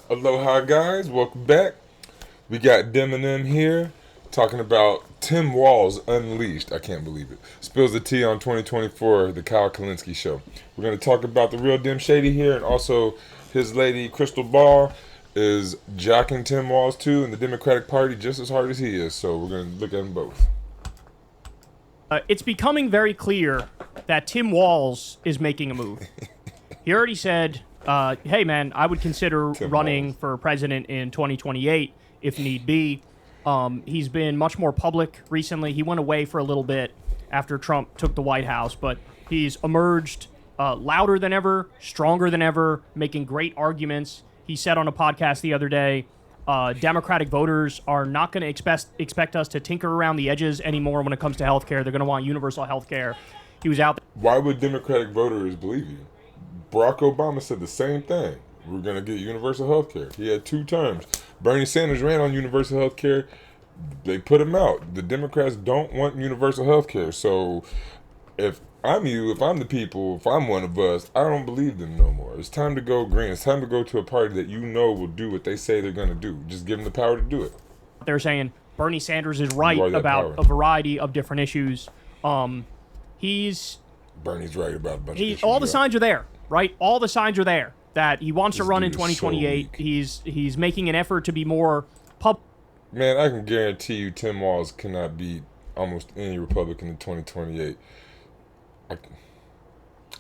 Aloha, guys. Welcome back. We got DEMINEM here talking about Tim Walz Unleashed. I can't believe it. Spills the tea on 2024, the Kyle Kalinske show. We're going to talk about the real Dim Shady here, and also his lady, Krystal is jacking Tim Walz too in the Democratic Party just as hard as he is. So we're going to look at them both. It's becoming very clear that Tim Walz is making a move. He already said, hey, man, I would consider running for president in 2028 if need be. He's been much more public recently. He went away for a little bit after Trump took the White House, but he's emerged louder than ever, stronger than ever, making great arguments. He said on a podcast the other day, Democratic voters are not going to expect us to tinker around the edges anymore when it comes to health care. They're going to want universal health care. He was out there. Why would Democratic voters believe you? Barack Obama said the same thing. We're going to get universal health care. He had 2 terms. Bernie Sanders ran on universal health care. They put him out. The Democrats don't want universal health care. So if I'm you, if I'm the people, if I'm one of us, I don't believe them no more. It's time to go green. It's time to go to a party that you know will do what they say they're going to do. Just give them the power to do it. They're saying Bernie Sanders is right about a variety of different issues. Bernie's right about a bunch of issues. All the signs are there, right? All the signs are there that he wants to run in 2028. He's making an effort to be more public. Man, I can guarantee you Tim Walz cannot beat almost any Republican in 2028.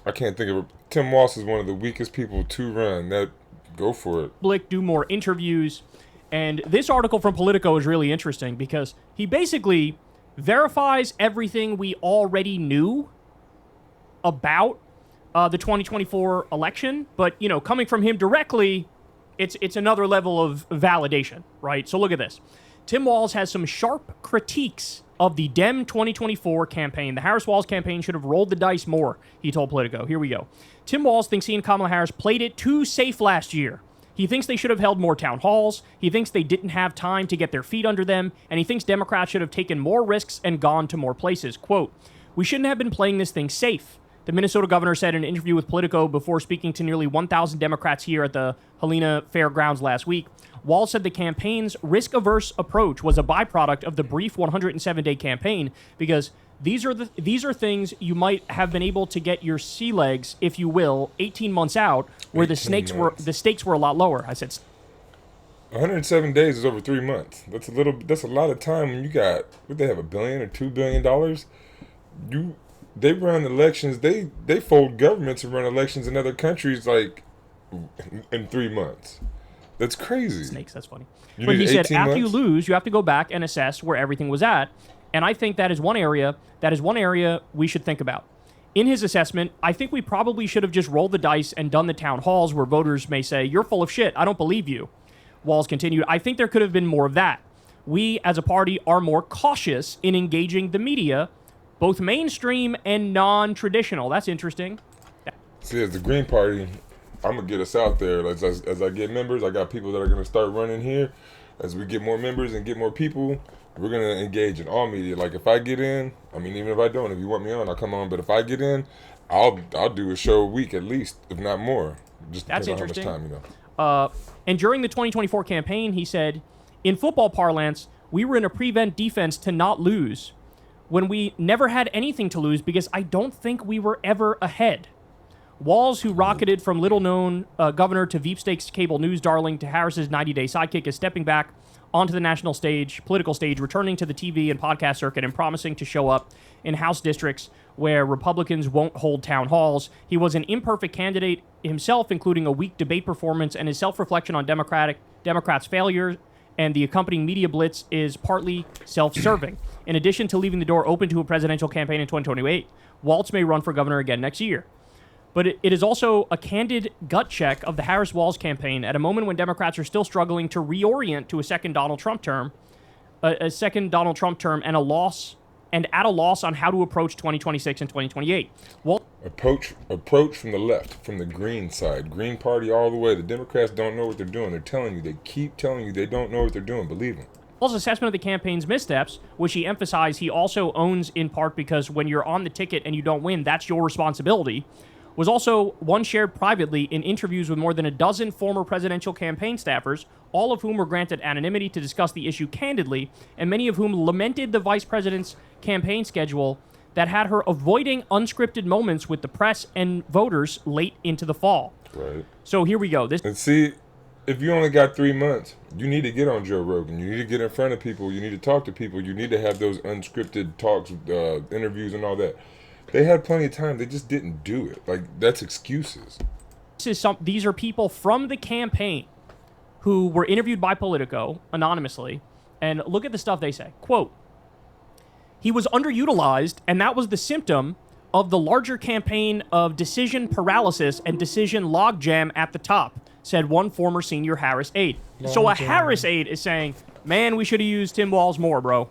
I can't think of it. Tim Walz is one of the weakest people to run. Go for it. Do more interviews. And this article from Politico is really interesting because he basically verifies everything we already knew about the 2024 election. But, coming from him directly, it's another level of validation, right? So look at this. Tim Walz has some sharp critiques of the Dem 2024 campaign. The Harris-Walz campaign should have rolled the dice more, he told Politico. Here we go. Tim Walz thinks he and Kamala Harris played it too safe last year. He thinks they should have held more town halls. He thinks they didn't have time to get their feet under them. And he thinks Democrats should have taken more risks and gone to more places. Quote, "We shouldn't have been playing this thing safe," the Minnesota governor said in an interview with Politico before speaking to nearly 1,000 Democrats here at the Helena Fairgrounds last week. Walz said the campaign's risk-averse approach was a byproduct of the brief 107-day campaign because these are things you might have been able to get your sea legs, if you will, 18 months out, where the stakes were a lot lower. I said 107 days is over 3 months. That's a lot of time when you got, what they have, $1 billion or $2 billion? They run elections, they fold governments and run elections in other countries like in 3 months. That's crazy. Snakes, that's funny. But he said after you lose, you have to go back and assess where everything was at. And I think that is one area we should think about. In his assessment, I think we probably should have just rolled the dice and done the town halls where voters may say, "You're full of shit. I don't believe you." Walz continued, "I think there could have been more of that. We, as a party, are more cautious in engaging the media, both mainstream and non-traditional." That's interesting. See, as the Green Party, I'm going to get us out there. As I get members, I got people that are going to start running here. As we get more members and get more people, we're going to engage in all media. Like, if I get in, even if I don't, if you want me on, I'll come on. But if I get in, I'll do a show a week at least, if not more. Just That's interesting. How much time, and during the 2024 campaign, he said, "In football parlance, we were in a prevent defense to not lose when we never had anything to lose because I don't think we were ever ahead." Walz, who rocketed from little-known governor to Veep Stakes cable news darling to Harris's 90-day sidekick, is stepping back onto the national stage, political stage, returning to the TV and podcast circuit and promising to show up in House districts where Republicans won't hold town halls. He was an imperfect candidate himself, including a weak debate performance, and his self-reflection on Democrats' failure and the accompanying media blitz is partly self-serving. In addition to leaving the door open to a presidential campaign in 2028, Walz may run for governor again next year. But it is also a candid gut check of the Harris-Walz campaign at a moment when Democrats are still struggling to reorient to a second Donald Trump term, and at a loss on how to approach 2026 and 2028. Approach from the left, from the Green side, Green Party all the way. The Democrats don't know what they're doing. They're telling you, they keep telling you they don't know what they're doing. Believe them. Walz's assessment of the campaign's missteps, which he emphasized he also owns in part because when you're on the ticket and you don't win, that's your responsibility, was also one shared privately in interviews with more than a dozen former presidential campaign staffers, all of whom were granted anonymity to discuss the issue candidly, and many of whom lamented the vice president's campaign schedule that had her avoiding unscripted moments with the press and voters late into the fall. Right. So here we go. And see, if you only got 3 months, you need to get on Joe Rogan. You need to get in front of people. You need to talk to people. You need to have those unscripted talks, interviews and all that. They had plenty of time. They just didn't do it. Like, that's excuses. These are people from the campaign who were interviewed by Politico anonymously. And look at the stuff they say. Quote, "He was underutilized, and that was the symptom of the larger campaign of decision paralysis and decision logjam at the top," said one former senior Harris aide. So a Harris aide is saying, man, we should have used Tim Walz more, bro.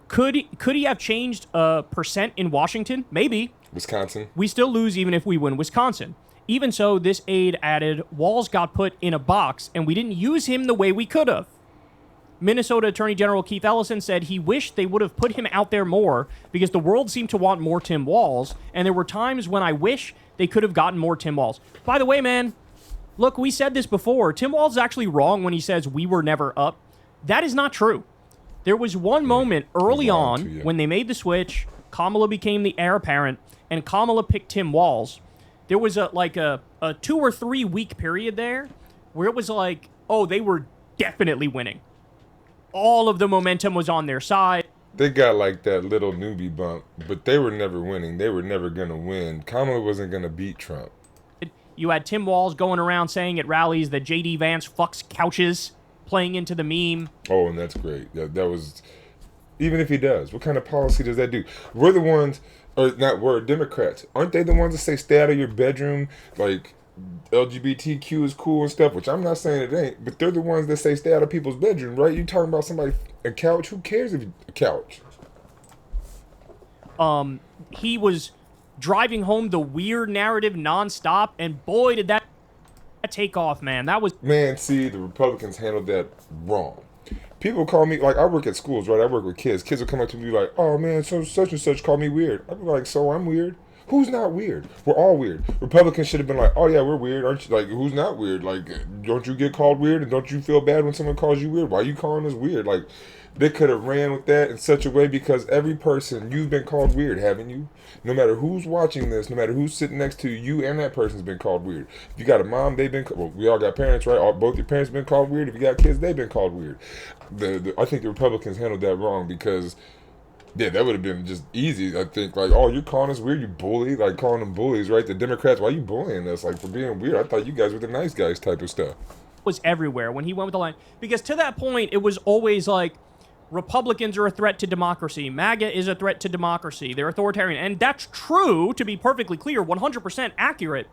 Could he have changed percent in Washington? Maybe. Wisconsin. We still lose even if we win Wisconsin. Even so, this aide added, Walz got put in a box, and we didn't use him the way we could have. Minnesota Attorney General Keith Ellison said he wished they would have put him out there more because the world seemed to want more Tim Walz, and there were times when I wish they could have gotten more Tim Walz. By the way, man, look, we said this before. Tim Walz is actually wrong when he says we were never up. That is not true. There was one moment early on when they made the switch, Kamala became the heir apparent, and Kamala picked Tim Walz. There was a 2 or 3 week period there where it was like, oh, they were definitely winning. All of the momentum was on their side. They got like that little newbie bump, but they were never winning. They were never going to win. Kamala wasn't going to beat Trump. You had Tim Walz going around saying at rallies that J.D. Vance fucks couches, playing into the meme. Oh, and that's great. That was, even if he does, what kind of policy does that do? We're the ones, or not we're, Democrats. Aren't they the ones that say stay out of your bedroom? Like, LGBTQ is cool and stuff, which I'm not saying it ain't, but they're the ones that say stay out of people's bedroom, right? You talking about somebody, a couch? Who cares if a couch? He was driving home the weird narrative nonstop, and boy, did that take off, man. That was... Man, see, the Republicans handled that wrong. People call me, like, I work at schools, right? I work with kids. Kids will come up to me like, oh, man, so such and such call me weird. I'd be like, so I'm weird? Who's not weird? We're all weird. Republicans should have been like, oh, yeah, we're weird. Aren't you? Like, who's not weird? Like, don't you get called weird? And don't you feel bad when someone calls you weird? Why are you calling us weird? Like, they could have ran with that in such a way because every person, you've been called weird, haven't you? No matter who's watching this, no matter who's sitting next to you, and that person's been called weird. If you got a mom, they've been, well, we all got parents, right? Both your parents been called weird. If you got kids, they've been called weird. I think the Republicans handled that wrong because, yeah, that would have been just easy. I think, like, oh, you're calling us weird, you bully, like calling them bullies, right? The Democrats, why are you bullying us? Like, for being weird, I thought you guys were the nice guys type of stuff. Was everywhere when he went with the line. Because to that point, it was always like, Republicans are a threat to democracy. MAGA is a threat to democracy. They're authoritarian. And that's true, to be perfectly clear, 100% accurate.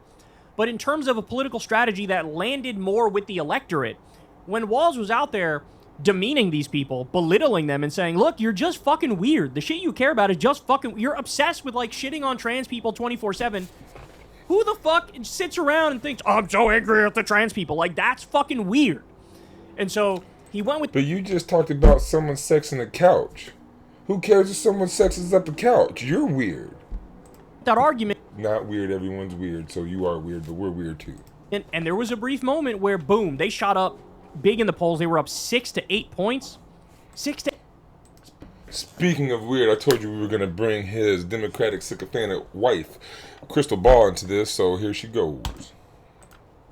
But in terms of a political strategy that landed more with the electorate, when Walz was out there demeaning these people, belittling them and saying, look, you're just fucking weird. The shit you care about is just fucking... You're obsessed with, like, shitting on trans people 24/7. Who the fuck sits around and thinks, oh, I'm so angry at the trans people? Like, that's fucking weird. And so... He went with... But you just talked about someone sexing a couch. Who cares if someone sexes up a couch? You're weird. That argument... Not weird, everyone's weird, so you are weird, but we're weird too. And there was a brief moment where, boom, they shot up big in the polls. They were up 6 to 8 points. 6 to... Speaking of weird, I told you we were going to bring his Democratic sycophantic wife, Krystal Ball, into this, so here she goes.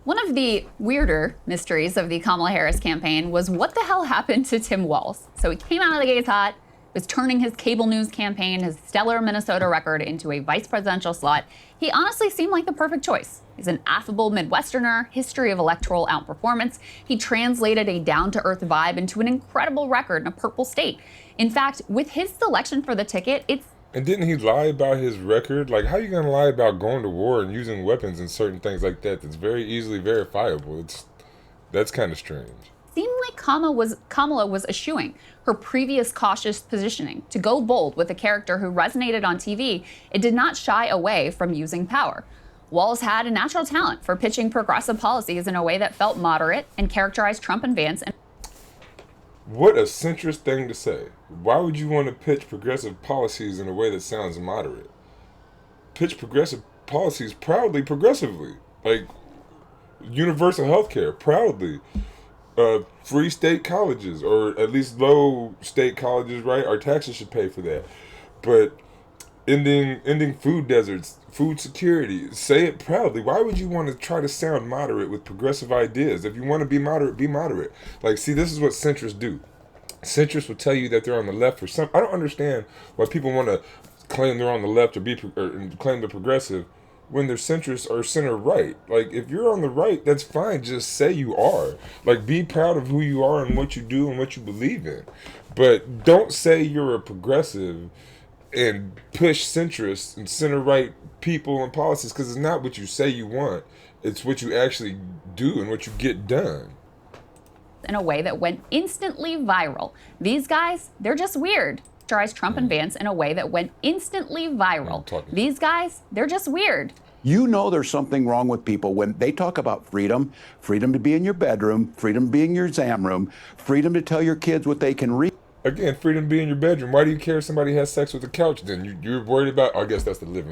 One of the weirder mysteries of the Kamala Harris campaign was what the hell happened to Tim Walz. So he came out of the gates hot, was turning his cable news campaign, his stellar Minnesota record, into a vice presidential slot. He honestly seemed like the perfect choice. He's an affable Midwesterner, history of electoral outperformance. He translated a down-to-earth vibe into an incredible record in a purple state. In fact, with his selection for the ticket, it's... And didn't he lie about his record? Like, how you going to lie about going to war and using weapons and certain things like that? That's very easily verifiable. That's kind of strange. Seemed like Kamala was eschewing her previous cautious positioning. To go bold with a character who resonated on TV, it did not shy away from using power. Walz had a natural talent for pitching progressive policies in a way that felt moderate and characterized Trump and Vance. What a centrist thing to say. Why would you want to pitch progressive policies in a way that sounds moderate? Pitch progressive policies proudly, progressively, like universal health care, proudly. Free state colleges, or at least low state colleges, right? Our taxes should pay for that. But ending food deserts, food security, say it proudly. Why would you want to try to sound moderate with progressive ideas? If you want to be moderate, be moderate. Like, see, this is what centrists do. Centrists will tell you that they're on the left for some. I don't understand why people want to claim they're on the left or claim they're progressive when they're centrist or center right. Like, if you're on the right, that's fine. Just say you are. Like, be proud of who you are and what you do and what you believe in. But don't say you're a progressive and push centrist and center right people and policies, because it's not what you say you want. It's what you actually do and what you get done. In a way that went instantly viral. These guys, they're just weird. Trump and Vance in a way that went instantly viral. These guys, they're just weird. You know there's something wrong with people when they talk about freedom, freedom to be in your bedroom, freedom to be in your exam room, freedom to tell your kids what they can read. Again, freedom to be in your bedroom. Why do you care if somebody has sex with the couch then? You're worried about, I guess that's the living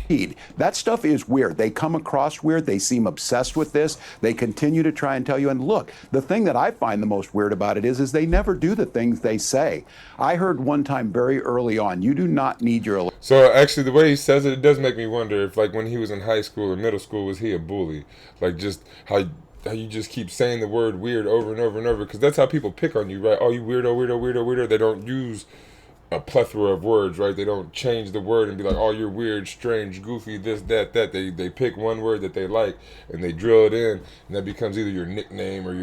room. That stuff is weird. They come across weird. They seem obsessed with this. They continue to try and tell you. And look, the thing that I find the most weird about it is they never do the things they say. I heard one time very early on, you do not need your... So actually, the way he says it, it does make me wonder if, like, when he was in high school or middle school, was he a bully? Like, just how you just keep saying the word weird over and over and over, because that's how people pick on you, right? Oh, you weirdo, weirdo, weirdo, weirdo. They don't use a plethora of words, right? They don't change the word and be like, oh, you're weird, strange, goofy, this, that, that. They pick one word that they like and they drill it in, and that becomes either your nickname or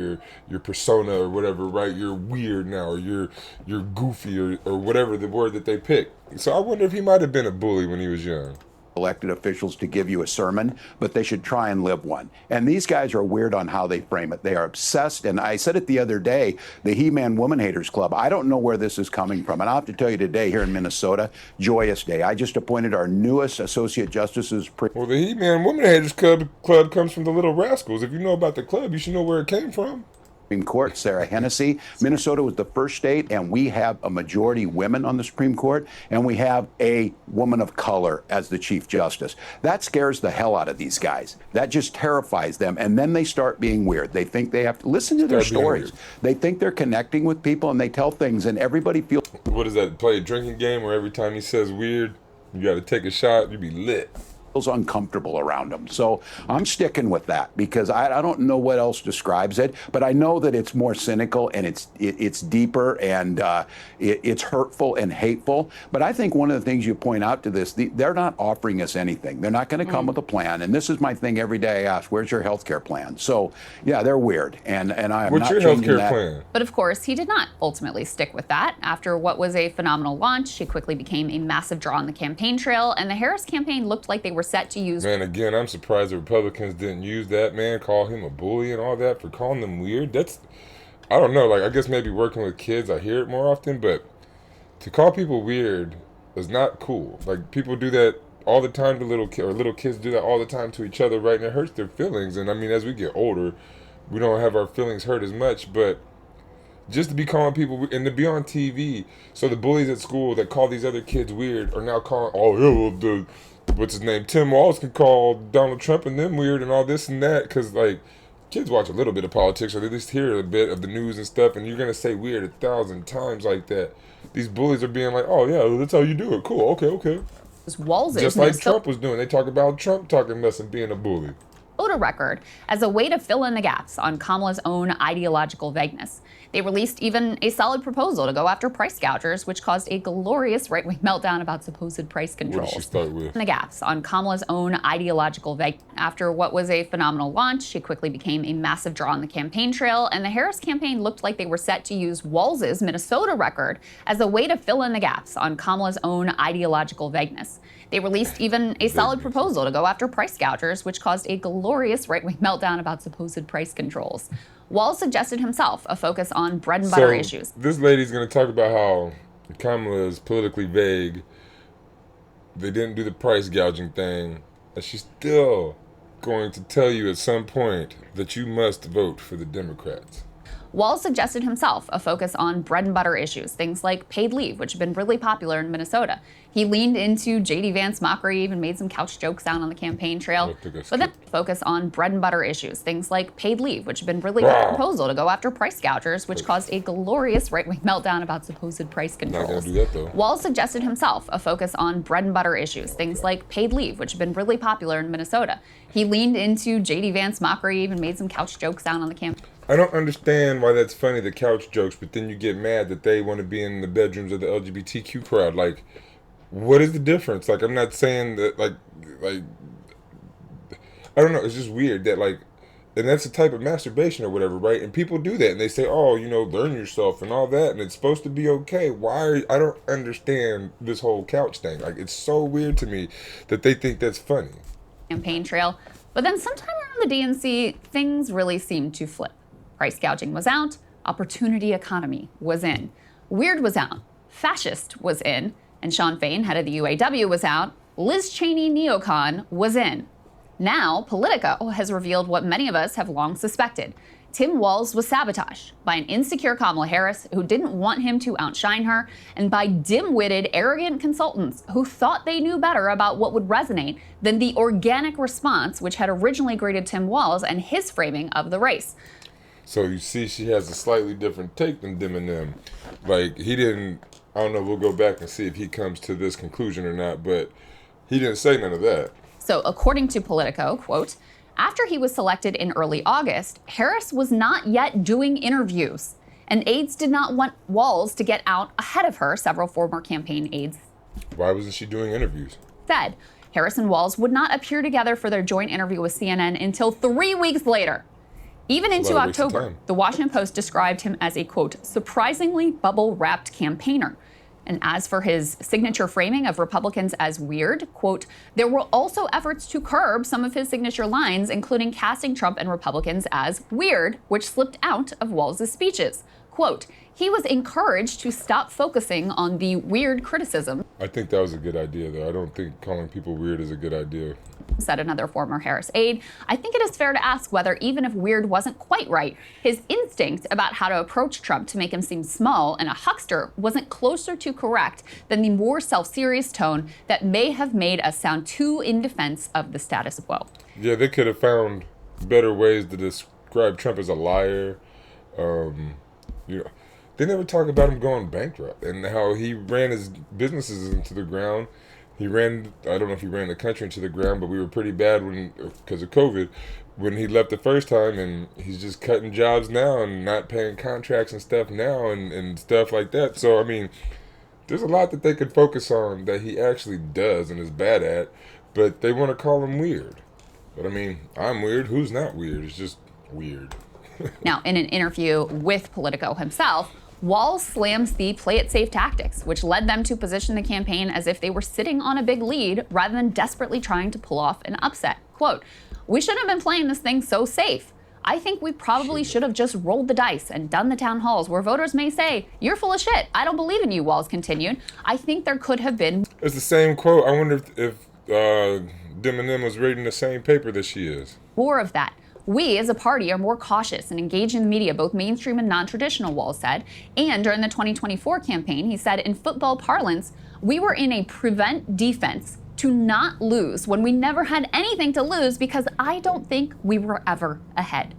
your persona or whatever, right? You're weird now, or you're goofy, or whatever the word that they pick. So I wonder if he might have been a bully when he was young. Elected officials to give you a sermon, but they should try and live one. And these guys are weird on how they frame it. They are obsessed. And I said it the other day, the He-Man Woman Haters Club, I don't know where this is coming from. And I'll have to tell you today here in Minnesota, joyous day. I just appointed our newest associate justices. Well, the He-Man Woman Haters Club comes from the Little Rascals. If you know about the club, you should know where it came from. Supreme Court, Sarah Hennessy. Minnesota was the first state, and we have a majority women on the Supreme Court, and we have a woman of color as the Chief Justice. That scares the hell out of these guys. That just terrifies them, and then they start being weird. They think they have to listen to their stories. They think they're connecting with people, and they tell things, and everybody feels... What is that, play a drinking game where every time he says weird, you got to take a shot, you be lit? Uncomfortable around them. So I'm sticking with that because I don't know what else describes it, but I know that it's more cynical and it's deeper and it's hurtful and hateful. But I think one of the things you point out to this, they're not offering us anything. They're not going to come with a plan. And this is my thing every day. I ask, where's your health care plan? So yeah, they're weird. And I am What's not your changing healthcare that. plan? But of course, he did not ultimately stick with that. After what was a phenomenal launch, she quickly became a massive draw on the campaign trail, and the Harris campaign looked like they were set to use... Man, again, I'm surprised the Republicans didn't use that, man, call him a bully and all that for calling them weird. That's, I don't know, like, I guess maybe working with kids, I hear it more often, but to call people weird is not cool. Like, people do that all the time to little kids do that all the time to each other, right? And it hurts their feelings. And I mean, as we get older, we don't have our feelings hurt as much, but just to be calling people, and to be on TV, so the bullies at school that call these other kids weird are now calling, oh, yeah, well, what's his name, Tim Walz can call Donald Trump and them weird and all this and that, because, like, kids watch a little bit of politics, or at least hear a bit of the news and stuff, and you're going to say weird 1,000 times like that. These bullies are being like, oh, yeah, well, that's how you do it. Cool, okay. Walz just like Trump was doing. They talk about Trump talking mess and being a bully. Voter record as a way to fill in the gaps on Kamala's own ideological vagueness. They released even a solid proposal to go after price gougers, which caused a glorious right-wing meltdown about supposed price controls. What did she start with? The gaps on Kamala's own ideological vagueness. After what was a phenomenal launch, she quickly became a massive draw on the campaign trail, and the Harris campaign looked like they were set to use Walz's Minnesota record as a way to fill in the gaps on Kamala's own ideological vagueness. They released even a solid proposal to go after price gougers, which caused a glorious right-wing meltdown about supposed price controls. Walz suggested himself a focus on bread and butter issues. This lady's going to talk about how Kamala is politically vague. They didn't do the price gouging thing. And she's still going to tell you at some point that you must vote for the Democrats. Walz suggested himself a focus on bread and butter issues, things like paid leave, which have been really popular in Minnesota. He leaned into J.D. Vance mockery, even made some couch jokes down on the campaign trail. But then focus on bread and butter issues, things like paid leave, which have been really good proposal to go after price gougers, which caused a glorious right-wing meltdown about supposed price controls. Not gonna do that, though. Walz suggested himself a focus on bread and butter issues, things like paid leave, which have been really popular in Minnesota. He leaned into J.D. Vance mockery, even made some couch jokes down on the campaign. I don't understand why that's funny, the couch jokes, but then you get mad that they want to be in the bedrooms of the LGBTQ crowd. Like, what is the difference? Like, I'm not saying that, like, I don't know. It's just weird that, like, and that's a type of masturbation or whatever, right? And people do that, and they say, oh, you know, learn yourself and all that, and it's supposed to be okay. I don't understand this whole couch thing. Like, it's so weird to me that they think that's funny. Campaign trail. But then sometime around the DNC, things really seemed to flip. Price gouging was out, opportunity economy was in. Weird was out, fascist was in, and Sean Fain, head of the UAW, was out. Liz Cheney neocon was in. Now, Politico has revealed what many of us have long suspected. Tim Walz was sabotaged by an insecure Kamala Harris who didn't want him to outshine her, and by dim-witted, arrogant consultants who thought they knew better about what would resonate than the organic response which had originally greeted Tim Walz and his framing of the race. So you see she has a slightly different take than DEMINEM. Like, he didn't, I don't know, we'll go back and see if he comes to this conclusion or not, but he didn't say none of that. So according to Politico, quote, after he was selected in early August, Harris was not yet doing interviews, and aides did not want Walz to get out ahead of her, several former campaign aides. Why wasn't she doing interviews? Said Harris and Walz would not appear together for their joint interview with CNN until 3 weeks later. Even into October, the Washington Post described him as a, quote, surprisingly bubble-wrapped campaigner. And as for his signature framing of Republicans as weird, quote, there were also efforts to curb some of his signature lines, including casting Trump and Republicans as weird, which slipped out of Walz's speeches. Quote, he was encouraged to stop focusing on the weird criticism. I think that was a good idea, though. I don't think calling people weird is a good idea. Said another former Harris aide. I think it is fair to ask whether, even if weird wasn't quite right, his instinct about how to approach Trump to make him seem small and a huckster wasn't closer to correct than the more self-serious tone that may have made us sound too in defense of the status quo. Yeah, they could have found better ways to describe Trump as a liar. You know, they never talk about him going bankrupt and how he ran his businesses into the ground. I don't know if he ran the country into the ground, but we were pretty bad because of COVID, when he left the first time, and he's just cutting jobs now and not paying contracts and stuff now and stuff like that. So, I mean, there's a lot that they could focus on that he actually does and is bad at, but they want to call him weird. But, I mean, I'm weird. Who's not weird? It's just weird. Now, in an interview with Politico himself, Walz slams the play it safe tactics, which led them to position the campaign as if they were sitting on a big lead rather than desperately trying to pull off an upset. Quote, we shouldn't have been playing this thing so safe. I think we probably should have just rolled the dice and done the town halls where voters may say, you're full of shit. I don't believe in you, Walz continued. I think there could have been. It's the same quote. I wonder if DEMINEM was reading the same paper that she is. More of that. We, as a party, are more cautious and engage in the media, both mainstream and non-traditional, Walz said. And during the 2024 campaign, he said, in football parlance, we were in a prevent defense to not lose when we never had anything to lose because I don't think we were ever ahead.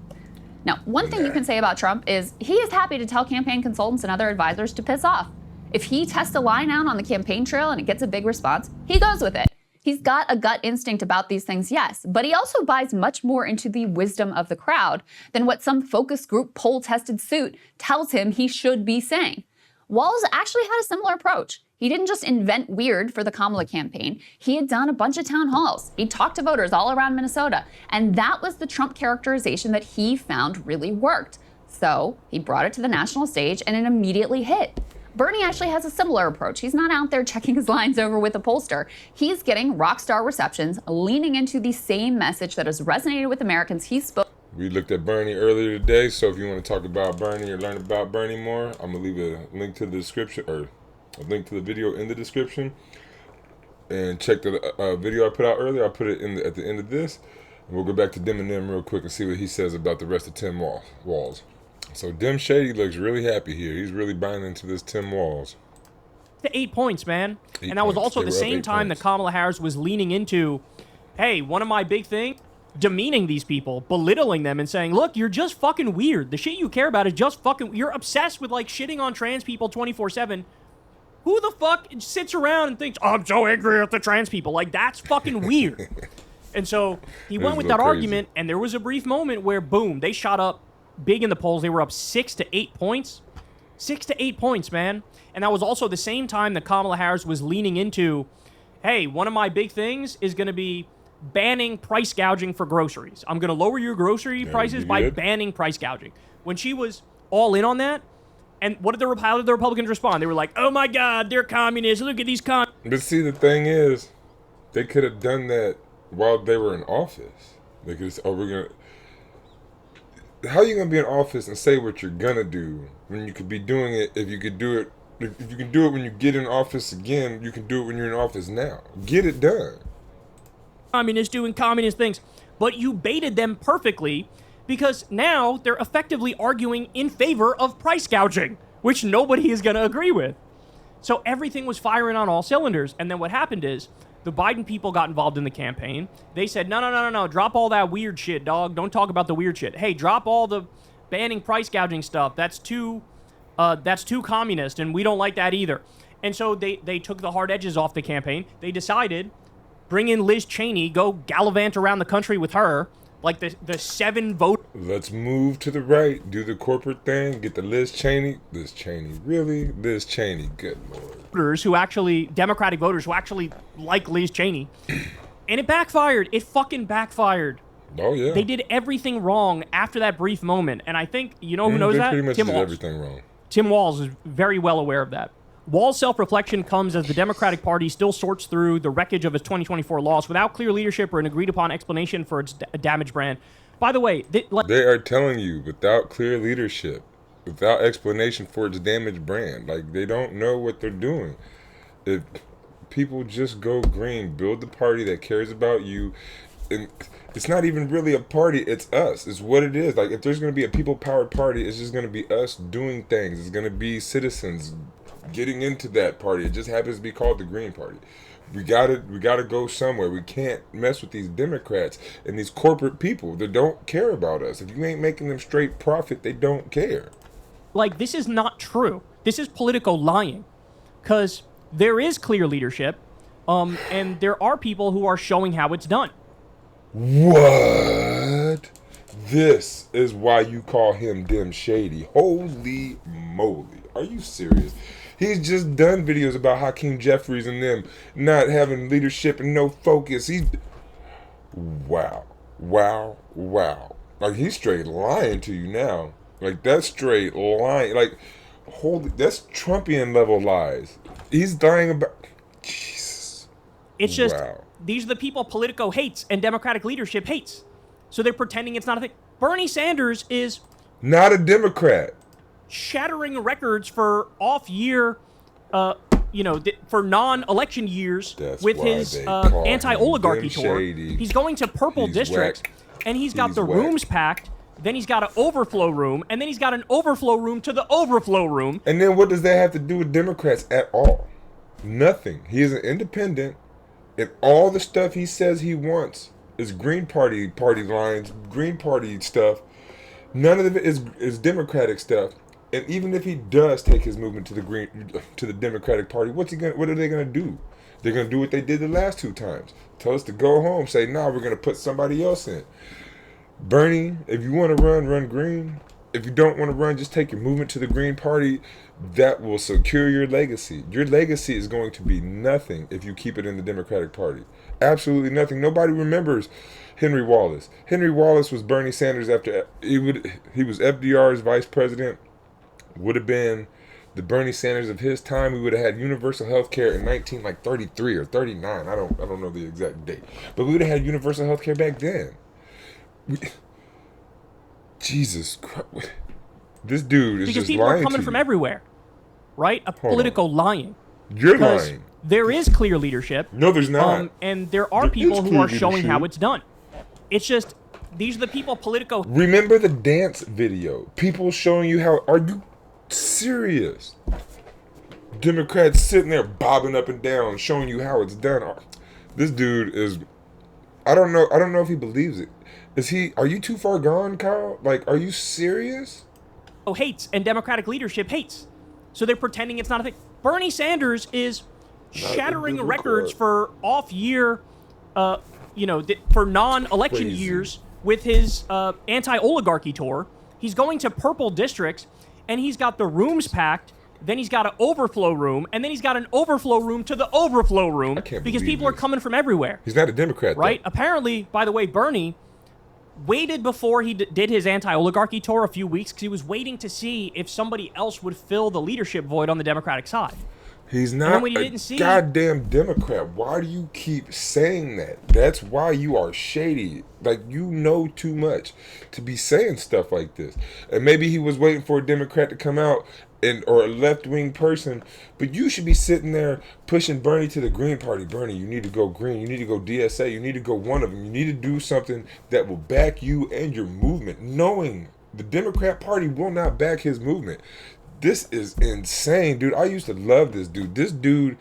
Now, one thing you can say about Trump is he is happy to tell campaign consultants and other advisors to piss off. If he tests a line out on the campaign trail and it gets a big response, he goes with it. He's got a gut instinct about these things, yes, but he also buys much more into the wisdom of the crowd than what some focus group poll-tested suit tells him he should be saying. Walz actually had a similar approach. He didn't just invent weird for the Kamala campaign. He had done a bunch of town halls. He talked to voters all around Minnesota, and that was the Trump characterization that he found really worked. So he brought it to the national stage, and it immediately hit. Bernie actually has a similar approach. He's not out there checking his lines over with a pollster. He's getting rock star receptions, leaning into the same message that has resonated with Americans. He spoke. We looked at Bernie earlier today, so if you want to talk about Bernie or learn about Bernie more, I'm going to leave a link to the description, or a link to the video in the description. And check the video I put out earlier. I'll put it at the end of this. And we'll go back to DEMINEM real quick and see what he says about the rest of Tim Walz. So Dim Shady looks really happy here. He's really buying into this Tim Walz. To 8 points, man. 8 and that was points. also They the were up same 8 time points. that Kamala Harris was leaning into, hey, one of my big things, demeaning these people, belittling them and saying, look, you're just fucking weird. The shit you care about is just fucking, you're obsessed with like shitting on trans people 24/7. Who the fuck sits around and thinks, I'm so angry at the trans people? Like, that's fucking weird. And so he went with a that little crazy. argument, and there was a brief moment where, boom, they shot up big in the polls. They were up 6 to 8 points. 6 to 8 points, man. And that was also the same time that Kamala Harris was leaning into, hey, one of my big things is going to be banning price gouging for groceries. I'm going to lower your grocery prices by good. banning price gouging. When she was all in on that, and how did the Republicans respond? They were like, oh my God, they're communists. Look at these But see, the thing is, they could have done that while they were in office. They could have, how are you gonna be in office and say what you're gonna do when you could be doing it? If you could do it, if you can do it when you get in office again, you can do it when you're in office now. Get it done. communists doing communist things. But you baited them perfectly, because now they're effectively arguing in favor of price gouging, which nobody is going to agree with. So everything was firing on all cylinders. And then what happened is the Biden people got involved in the campaign. They said, no, drop all that weird shit, dog. Don't talk about the weird shit. Hey, drop all the banning price gouging stuff. That's too communist, and we don't like that either. And so they took the hard edges off the campaign. They decided, bring in Liz Cheney, go gallivant around the country with her, like the 7 vote. Let's move to the right, do the corporate thing, get the Liz Cheney. Liz Cheney, really? Liz Cheney, good lord. Voters who actually, Democratic voters who actually like Liz Cheney. And it backfired. It fucking backfired. Oh yeah. They did everything wrong after that brief moment. And I think, you know who knows they that? pretty much Tim did Walz. everything wrong. Tim Walz is very well aware of that. Walz's self-reflection comes as the Democratic Party still sorts through the wreckage of its 2024 loss without clear leadership or an agreed-upon explanation for its damaged brand. By the way, They are telling you, without clear leadership, without explanation for its damaged brand, like they don't know what they're doing. If people just go green, build the party that cares about you, and it's not even really a party, it's us. It's what it is. Like if there's going to be a people-powered party, it's just going to be us doing things. It's going to be citizens getting into that party. It just happens to be called the Green Party. We gotta go somewhere. We can't mess with these Democrats and these corporate people that don't care about us. If you ain't making them straight profit, they don't care. like, this is not true. This is Politico lying. Because there is clear leadership, and there are people who are showing how it's done. What? This is why you call him Dim Shady. Holy moly. Are you serious? He's just done videos about Hakeem Jeffries and them not having leadership and no focus. Wow. Like he's straight lying to you now. Like that's straight lying. Like that's Trumpian level lies. He's lying about Jesus. It's just, Wow. these are the people Politico hates and Democratic leadership hates. So they're pretending it's not a thing. Bernie Sanders is Not a Democrat. shattering records for off-year, for non-election years That's with why his they call him anti-oligarchy Dim tour. Shady. He's going to purple He's districts, whack. and he's got He's the whack. rooms packed. Then he's got an overflow room, and then he's got an overflow room to the overflow room. And then what does that have to do with Democrats at all? Nothing. He is an independent, and all the stuff he says he wants is Green Party lines, Green Party stuff. None of it is Democratic stuff. And even if he does take his movement to the Democratic Party, what are they gonna do? They're gonna do what they did the last 2 times. Tell us to go home. Say, nah, we're gonna put somebody else in. Bernie, if you want to run green. If you don't want to run, just take your movement to the Green Party. That will secure your legacy. Your legacy is going to be nothing if you keep it in the Democratic Party. Absolutely nothing. Nobody remembers Henry Wallace. Henry Wallace was Bernie Sanders after he was FDR's vice president. Would have been the Bernie Sanders of his time. We would have had universal health care in 1933 or 39. I don't know the exact date, but we would have had universal health care back then. Jesus Christ. This dude is Because just people lying are coming to from you. everywhere, right? A Hold Politico lying. You're Because lying. there is clear leadership. No, there's not. And there are There people is who clear are showing how leadership. it's done. It's just These are the people Politico. Remember the dance video? People showing you how. Are you serious? Democrats sitting there bobbing up and down, showing you how it's done. This dude is. I don't know if he believes it. Is he? Are you too far gone, Kyle? Like, are you serious? Hates and Democratic leadership hates. So they're pretending it's not a thing. Bernie Sanders is shattering records for off-year, for non-election Crazy. years with his anti-oligarchy tour. He's going to purple districts, and he's got the rooms packed. Then he's got an overflow room, and then he's got an overflow room to the overflow room because believe people are this. coming from everywhere. He's not a Democrat, Right? though. Apparently, by the way, Bernie waited before he did his anti-oligarchy tour a few weeks because he was waiting to see if somebody else would fill the leadership void on the Democratic side. He's then not when you a didn't see- goddamn Democrat. Why do you keep saying that? That's why you are shady. Like, you know too much to be saying stuff like this. And maybe he was waiting for a Democrat to come out or a left-wing person, but you should be sitting there pushing Bernie to the Green Party. Bernie, you need to go green. You need to go DSA. You need to go one of them. You need to do something that will back you and your movement, knowing the Democrat Party will not back his movement. This is insane, dude. I used to love this dude. This dude,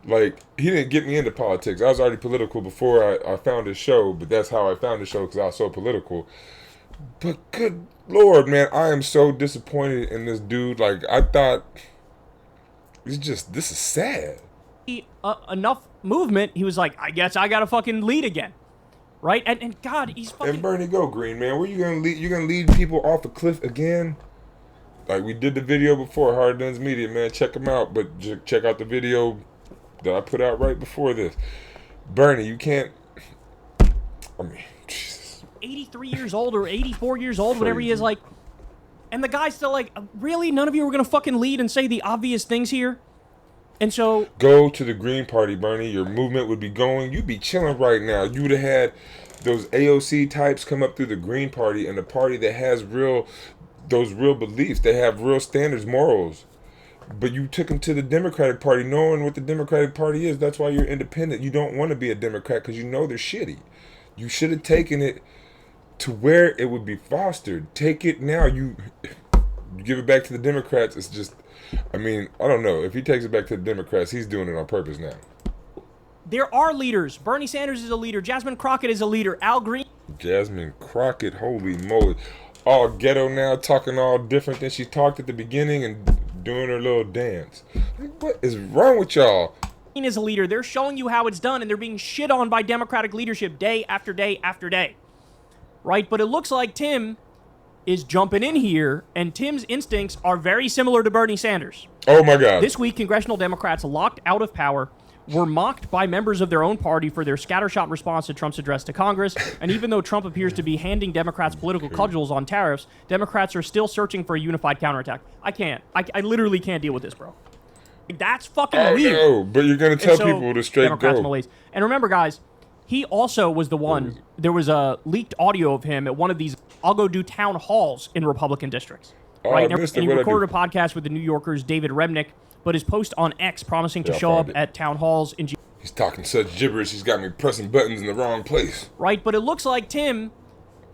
like, he didn't get me into politics. I was already political before I found his show, but that's how I found his show, because I was so political. But good Lord, man, I am so disappointed in this dude. Like, I thought, this is sad. Enough movement, he was like, I guess I gotta fucking lead again. Right? And God, he's fucking... And Bernie, go green, man. Where you gonna lead? You gonna lead people off a cliff again? Like, we did the video before, Hard Duns Media, man. Check them out, but check out the video that I put out right before this. Bernie, you can't... I mean, Jesus. 83 years old or 84 years old, whatever he is, like... And the guy's still like, really? None of you are gonna fucking lead and say the obvious things here? And so... Go to the Green Party, Bernie. Your movement would be going. You'd be chilling right now. You would have had those AOC types come up through the Green Party, and the party that has those real beliefs. They have real standards, morals. But you took them to the Democratic Party, knowing what the Democratic Party is. That's why you're independent. You don't want to be a Democrat because you know they're shitty. You should have taken it to where it would be fostered. Take it now. You give it back to the Democrats. It's just, I mean, I don't know. If he takes it back to the Democrats, he's doing it on purpose now. There are leaders. Bernie Sanders is a leader. Jasmine Crockett is a leader. Al Green... Jasmine Crockett, holy moly. All ghetto now, talking all different than she talked at the beginning and doing her little dance. Like, what is wrong with y'all? is a leader. They're showing you how it's done, and they're being shit on by Democratic leadership day after day after day. Right? But it looks like Tim is jumping in here, and Tim's instincts are very similar to Bernie Sanders. Oh my God. This week, congressional Democrats locked out of power were mocked by members of their own party for their scattershot response to Trump's address to Congress. And even though Trump appears to be handing Democrats political cudgels on tariffs, Democrats are still searching for a unified counterattack. I literally can't deal with this, bro. That's fucking weird. No, but you're going to tell So, people to straight Democrats go. malaise. And remember, guys, he also was the one, there was a leaked audio of him at one of these I'll go do town halls in Republican districts. Oh, Right? I missed And it. he What'd I recorded a podcast with the New Yorker's David Remnick, but his post on X promising to Yeah, I show up found it. at town halls in He's talking such gibberish, he's got me pressing buttons in the wrong place. right? But it looks like Tim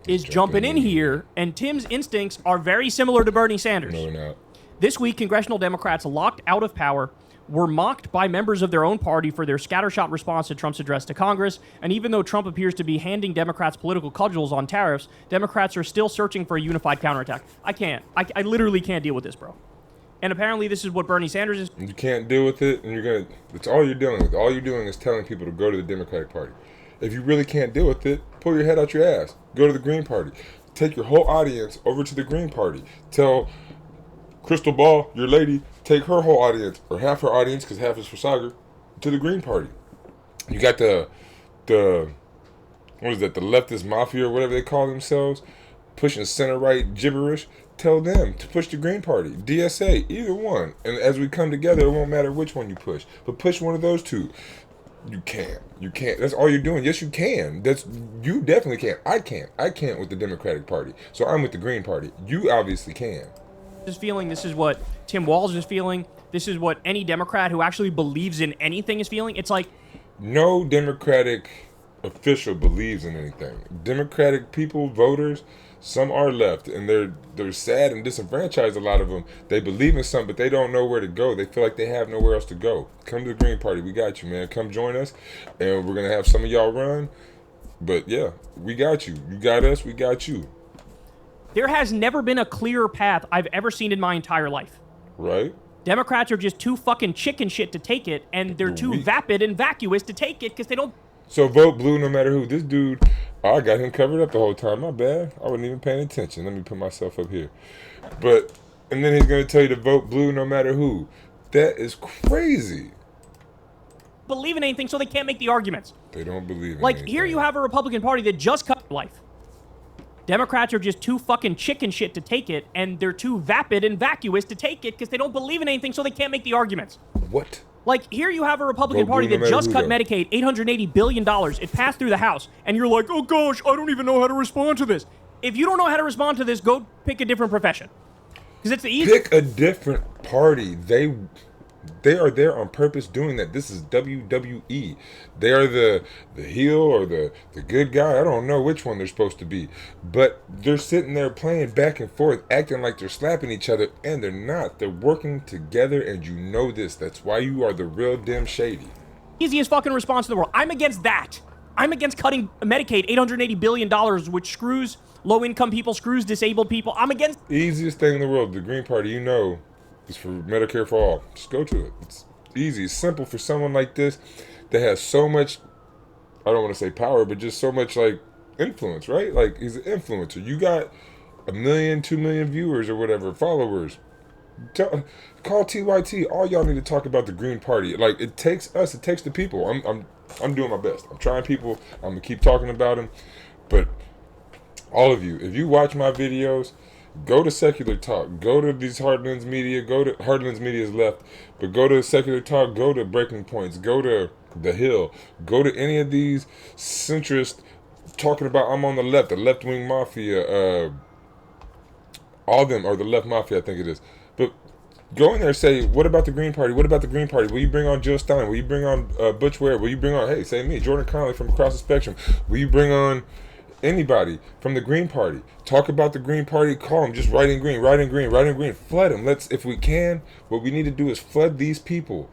is jumping in here, and Tim's instincts are very similar to Bernie Sanders. No, they're not. This week, congressional Democrats locked out of power were mocked by members of their own party for their scattershot response to Trump's address to Congress. And even though Trump appears to be handing Democrats political cudgels on tariffs, Democrats are still searching for a unified counterattack. I literally can't deal with this, bro. And apparently this is what Bernie Sanders is. You can't deal with it, and you're going to... That's all you're dealing with. All you're doing is telling people to go to the Democratic Party. If you really can't deal with it, pull your head out your ass. Go to the Green Party. Take your whole audience over to the Green Party. Tell Krystal Ball, your lady, take her whole audience, or half her audience, because half is for Sagar, to the Green Party. You got the what is that, the leftist mafia or whatever they call themselves, pushing center-right gibberish. Tell them to push the Green Party, DSA, either one. And as we come together, it won't matter which one you push. But push one of those two. You can't. You can't. That's all you're doing. Yes, you can. You definitely can. I can't. I can't with the Democratic Party. So I'm with the Green Party. You obviously can. Feeling. This is what Tim Walz is feeling. This is what any Democrat who actually believes in anything is feeling. It's like No Democratic official believes in anything. Democratic people, voters, some are left, and they're sad and disenfranchised. A lot of them, they believe in something, but they don't know where to go. They feel like they have nowhere else to go. Come to the Green Party. We got you, man. Come join us, and we're gonna have some of y'all run. But yeah, we got you. You got us. We got you. There has never been a clearer path I've ever seen in my entire life. Right? Democrats are just too fucking chicken shit to take it, and they're too vapid and vacuous to take it because they don't. So vote blue no matter who. This dude, I got him covered up the whole time. My bad. I wasn't even paying attention. Let me put myself up here. And then he's going to tell you to vote blue no matter who. That is crazy. Believe in anything, so they can't make the arguments. They don't believe in Like, anything. here you have a Republican Party that just cut life. Democrats are just too fucking chicken shit to take it, and they're too vapid and vacuous to take it because they don't believe in anything, so they can't make the arguments. What? Like, here you have a Republican Vote Party blue no that matter just who, cut though. Medicaid $880 billion. It passed through the House, and you're like, oh gosh, I don't even know how to respond to this. If you don't know how to respond to this, go pick a different profession. Because it's the easiest. Pick a different party. They are there on purpose doing that. This is WWE. They are the heel or the good guy. I don't know which one they're supposed to be. But they're sitting there playing back and forth, acting like they're slapping each other, and they're not. They're working together, and you know this. That's why you are the real Dem Shady. Easiest fucking response in the world. I'm against that. I'm against cutting Medicaid $880 billion, which screws low-income people, screws disabled people. I'm against... Easiest thing in the world, the Green Party, you know, is for Medicare for all. Just go to it. It's easy. It's simple for someone like this that has so much, I don't want to say power, but just so much, like, influence, right? Like, he's an influencer. You got 1 million, 2 million viewers or whatever, followers. Call TYT. All y'all need to talk about the Green Party. Like, it takes us. It takes the people. I'm doing my best. I'm trying people. I'm going to keep talking about them. But all of you, if you watch my videos, go to Secular Talk. Go to these Heartlands Media. Go to Heartlands Media's left. But go to Secular Talk. Go to Breaking Points. Go to The Hill. Go to any of these centrist talking about I'm on the left-wing mafia. All of them are the left mafia, I think it is. But go in there and say, what about the Green Party? What about the Green Party? Will you bring on Jill Stein? Will you bring on Butch Ware? Will you bring on, hey, say me, Jordan Connolly from across the spectrum? Will you bring on anybody from the Green Party? Talk about the Green Party. Call them. Just write in green. Flood them. If we can, what we need to do is flood these people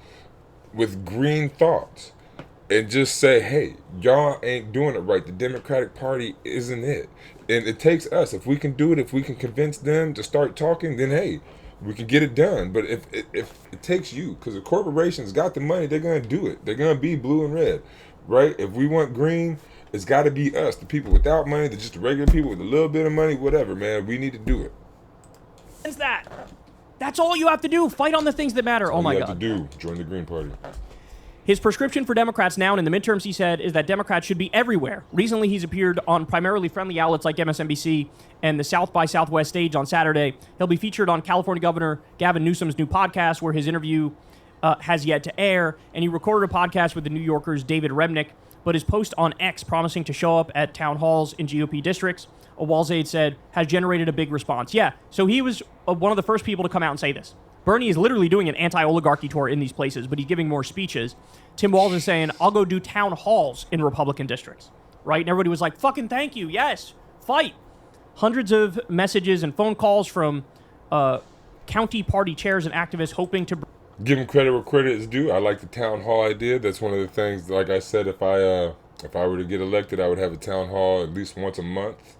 with green thoughts and just say, hey, y'all ain't doing it right. The Democratic Party isn't it. And it takes us. If we can do it, if we can convince them to start talking, then hey, we can get it done. But if it takes you, because the corporations got the money, they're going to do it. They're going to be blue and red, right? If we want green, it's got to be us, the people without money, the just the regular people with a little bit of money, whatever, man. We need to do it. Is that? That's all you have to do. Fight on the things that matter. Oh my God. All you have to do, join the Green Party. His prescription for Democrats now and in the midterms, he said, is that Democrats should be everywhere. Recently, he's appeared on primarily friendly outlets like MSNBC and the South by Southwest stage on Saturday. He'll be featured on California Governor Gavin Newsom's new podcast, where his interview has yet to air. And he recorded a podcast with the New Yorker's David Remnick, but his post on X promising to show up at town halls in GOP districts, a Walz aide said, has generated a big response. Yeah, so he was one of the first people to come out and say this. Bernie is literally doing an anti-oligarchy tour in these places, but he's giving more speeches. Tim Walz is saying, I'll go do town halls in Republican districts, right? And everybody was like, fucking thank you, yes, fight. Hundreds of messages and phone calls from county party chairs and activists hoping to... Give them credit where credit is due. I like the town hall idea. That's one of the things, like I said, if I were to get elected, I would have a town hall at least once a month.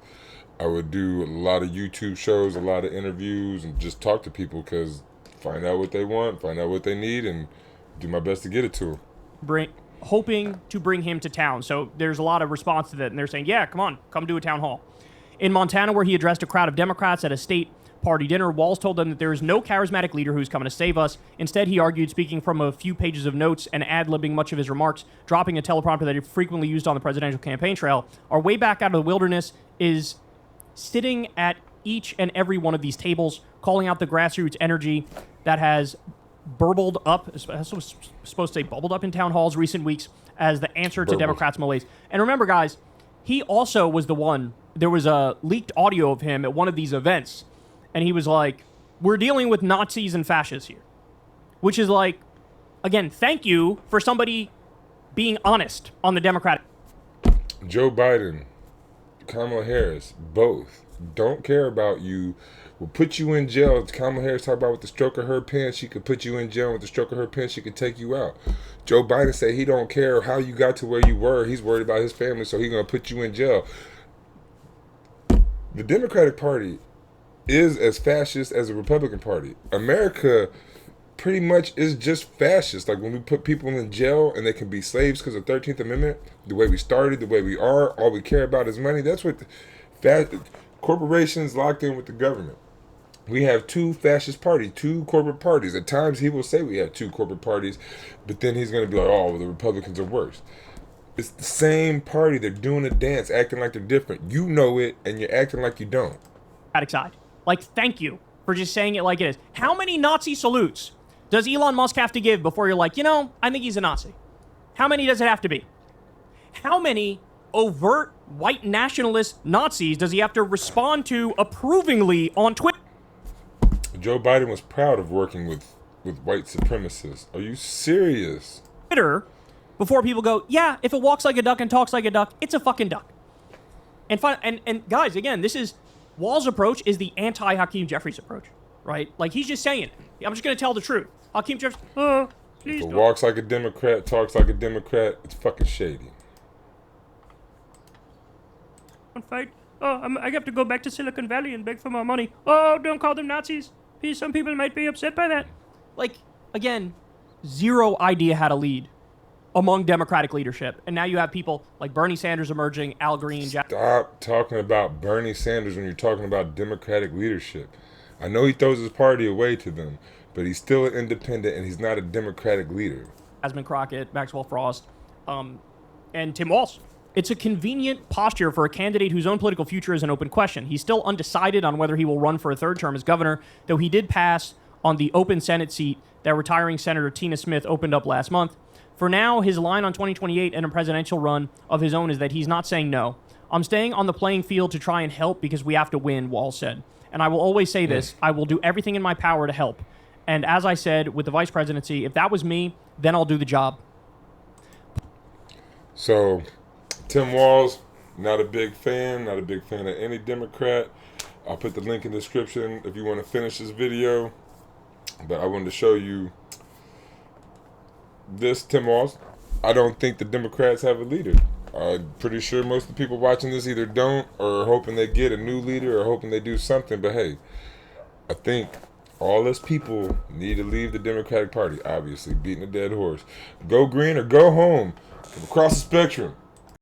I would do a lot of YouTube shows, a lot of interviews, and just talk to people, because find out what they want, find out what they need, and do my best to get it to them. Hoping to bring him to town. So there's a lot of response to that, and they're saying, yeah, come on, come do a town hall. In Montana, where he addressed a crowd of Democrats at a state party dinner, Walz told them that there is no charismatic leader who's coming to save us. Instead, he argued, speaking from a few pages of notes and ad-libbing much of his remarks, dropping a teleprompter that he frequently used on the presidential campaign trail. Our way back out of the wilderness is sitting at each and every one of these tables, calling out the grassroots energy that has burbled up, I was supposed to say bubbled up in town halls recent weeks as the answer to Democrats' malaise. And remember, guys, he also was the one, there was a leaked audio of him at one of these events, and he was like, we're dealing with Nazis and fascists here. Which is like, again, thank you for somebody being honest on the Democratic. Joe Biden, Kamala Harris, both don't care about you. Will put you in jail. Kamala Harris talked about with the stroke of her pen, she could put you in jail. With the stroke of her pen, she could take you out. Joe Biden said he don't care how you got to where you were. He's worried about his family, so he's gonna put you in jail. The Democratic Party is as fascist as the Republican Party. America pretty much is just fascist. Like when we put people in jail and they can be slaves because of the 13th Amendment, the way we started, the way we are, all we care about is money. That's what corporations locked in with the government. We have two fascist parties, two corporate parties. At times he will say we have two corporate parties, but then he's going to be like, oh, well, the Republicans are worse. It's the same party. They're doing a dance, acting like they're different. You know it, and you're acting like you don't. Side. Like, thank you for just saying it like it is. How many Nazi salutes does Elon Musk have to give before you're like, I think he's a Nazi? How many does it have to be? How many overt white nationalist Nazis does he have to respond to approvingly on Twitter? Joe Biden was proud of working with white supremacists. Are you serious? Before people go, yeah, if it walks like a duck and talks like a duck, it's a fucking duck. And guys, again, this is Walz's approach is the anti-Hakeem Jeffries approach, right? Like he's just saying, I'm just gonna tell the truth. Hakeem Jeffries, please if it don't. walks like a Democrat, talks like a Democrat, it's fucking shady. Fight. I have to go back to Silicon Valley and beg for more money. Oh, don't call them Nazis. Some people might be upset by that. Like, again, zero idea how to lead among Democratic leadership. And now you have people like Bernie Sanders emerging, Al Green, Stop talking about Bernie Sanders when you're talking about Democratic leadership. I know he throws his party away to them, but he's still an independent and he's not a Democratic leader. Jasmine Crockett, Maxwell Frost, and Tim Walz. It's a convenient posture for a candidate whose own political future is an open question. He's still undecided on whether he will run for a third term as governor, though he did pass on the open Senate seat that retiring Senator Tina Smith opened up last month. For now, his line on 2028 and a presidential run of his own is that he's not saying no. I'm staying on the playing field to try and help because we have to win, Walz said. And I will always say this, I will do everything in my power to help. And as I said, with the vice presidency, if that was me, then I'll do the job. So, Tim Walz, not a big fan of any Democrat. I'll put the link in the description if you want to finish this video. But I wanted to show you this Tim Walz. I don't think the Democrats have a leader. I'm pretty sure most of the people watching this either don't or are hoping they get a new leader or hoping they do something. But hey, I think all us people need to leave the Democratic Party, obviously, beating a dead horse. Go green or go home. From across the spectrum.